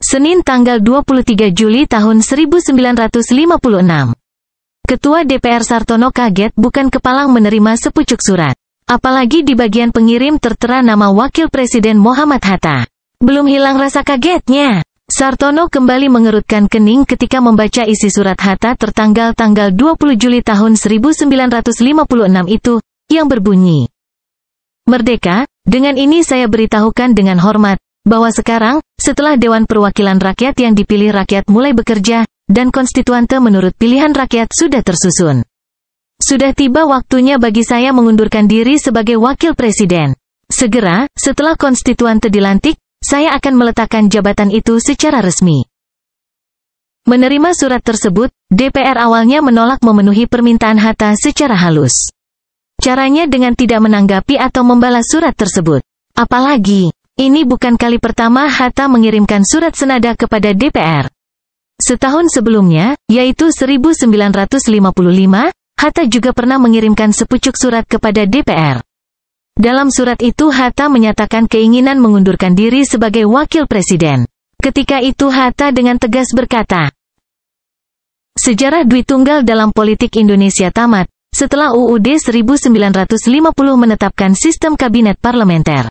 Senin tanggal 23 Juli tahun 1956. Ketua DPR Sartono kaget bukan kepalang menerima sepucuk surat. Apalagi di bagian pengirim tertera nama Wakil Presiden Muhammad Hatta. Belum hilang rasa kagetnya. Sartono kembali mengerutkan kening ketika membaca isi surat Hatta tertanggal tanggal 20 Juli tahun 1956 itu, yang berbunyi, "Merdeka, dengan ini saya beritahukan dengan hormat, bahwa sekarang, setelah Dewan Perwakilan Rakyat yang dipilih rakyat mulai bekerja, dan konstituante menurut pilihan rakyat sudah tersusun. Sudah tiba waktunya bagi saya mengundurkan diri sebagai Wakil Presiden. Segera, setelah konstituante dilantik, saya akan meletakkan jabatan itu secara resmi." Menerima surat tersebut, DPR awalnya menolak memenuhi permintaan Hatta secara halus. Caranya dengan tidak menanggapi atau membalas surat tersebut. Apalagi, ini bukan kali pertama Hatta mengirimkan surat senada kepada DPR. Setahun sebelumnya, yaitu 1955, Hatta juga pernah mengirimkan sepucuk surat kepada DPR. Dalam surat itu Hatta menyatakan keinginan mengundurkan diri sebagai Wakil Presiden. Ketika itu Hatta dengan tegas berkata, "Sejarah Dwi Tunggal dalam politik Indonesia tamat, setelah UUD 1950 menetapkan sistem kabinet parlementer.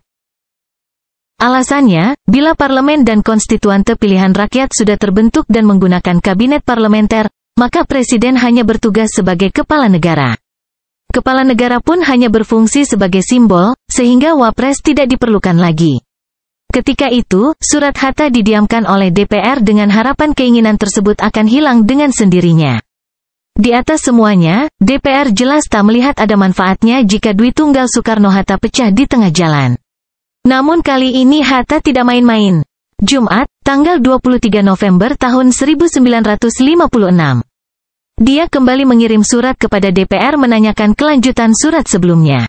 Alasannya, bila parlemen dan konstituante pilihan rakyat sudah terbentuk dan menggunakan kabinet parlementer, maka presiden hanya bertugas sebagai kepala negara. Kepala negara pun hanya berfungsi sebagai simbol, sehingga wapres tidak diperlukan lagi." Ketika itu, surat Hatta didiamkan oleh DPR dengan harapan keinginan tersebut akan hilang dengan sendirinya. Di atas semuanya, DPR jelas tak melihat ada manfaatnya jika Dwi Tunggal Soekarno-Hatta pecah di tengah jalan. Namun kali ini Hatta tidak main-main. Jumat, tanggal 23 November tahun 1956. Dia kembali mengirim surat kepada DPR menanyakan kelanjutan surat sebelumnya.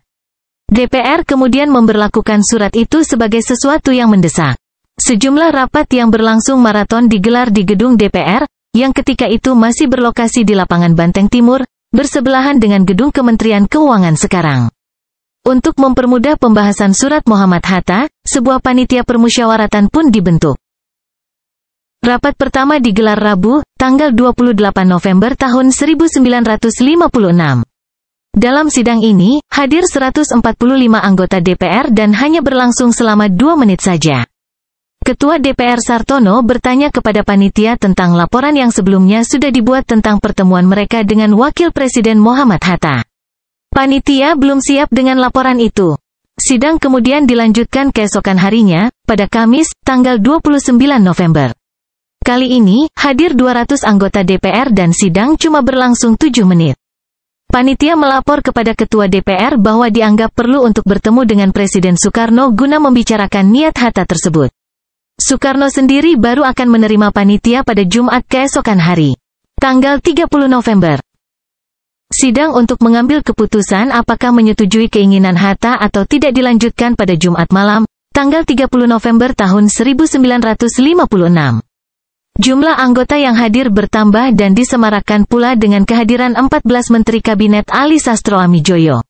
DPR kemudian memberlakukan surat itu sebagai sesuatu yang mendesak. Sejumlah rapat yang berlangsung maraton digelar di gedung DPR, yang ketika itu masih berlokasi di lapangan Banteng Timur, bersebelahan dengan gedung Kementerian Keuangan sekarang. Untuk mempermudah pembahasan surat Muhammad Hatta, sebuah panitia permusyawaratan pun dibentuk. Rapat pertama digelar Rabu, tanggal 28 November tahun 1956. Dalam sidang ini, hadir 145 anggota DPR dan hanya berlangsung selama 2 menit saja. Ketua DPR Sartono bertanya kepada panitia tentang laporan yang sebelumnya sudah dibuat tentang pertemuan mereka dengan Wakil Presiden Muhammad Hatta. Panitia belum siap dengan laporan itu. Sidang kemudian dilanjutkan keesokan harinya, pada Kamis, tanggal 29 November. Kali ini, hadir 200 anggota DPR dan sidang cuma berlangsung 7 menit. Panitia melapor kepada Ketua DPR bahwa dianggap perlu untuk bertemu dengan Presiden Soekarno guna membicarakan niat Hatta tersebut. Soekarno sendiri baru akan menerima panitia pada Jumat keesokan hari, tanggal 30 November. Sidang untuk mengambil keputusan apakah menyetujui keinginan Hatta atau tidak dilanjutkan pada Jumat malam, tanggal 30 November tahun 1956. Jumlah anggota yang hadir bertambah dan disemarakan pula dengan kehadiran 14 Menteri Kabinet Ali Sastro Amijoyo.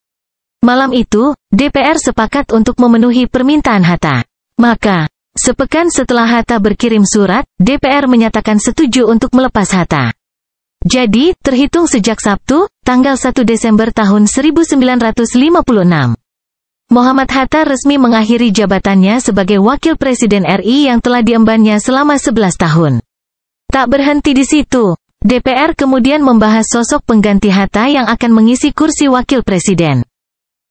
Malam itu, DPR sepakat untuk memenuhi permintaan Hatta. Maka, sepekan setelah Hatta berkirim surat, DPR menyatakan setuju untuk melepas Hatta. Jadi, terhitung sejak Sabtu, tanggal 1 Desember tahun 1956. Muhammad Hatta resmi mengakhiri jabatannya sebagai Wakil Presiden RI yang telah diembannya selama 11 tahun. Tak berhenti di situ, DPR kemudian membahas sosok pengganti Hatta yang akan mengisi kursi Wakil Presiden.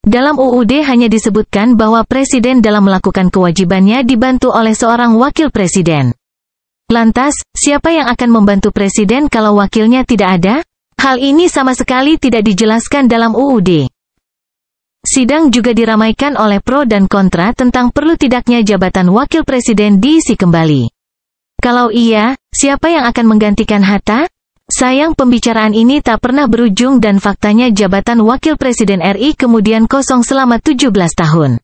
Dalam UUD hanya disebutkan bahwa Presiden dalam melakukan kewajibannya dibantu oleh seorang Wakil Presiden. Lantas, siapa yang akan membantu Presiden kalau wakilnya tidak ada? Hal ini sama sekali tidak dijelaskan dalam UUD. Sidang juga diramaikan oleh pro dan kontra tentang perlu tidaknya jabatan Wakil Presiden diisi kembali. Kalau iya, siapa yang akan menggantikan Hatta? Sayang pembicaraan ini tak pernah berujung dan faktanya jabatan Wakil Presiden RI kemudian kosong selama 17 tahun.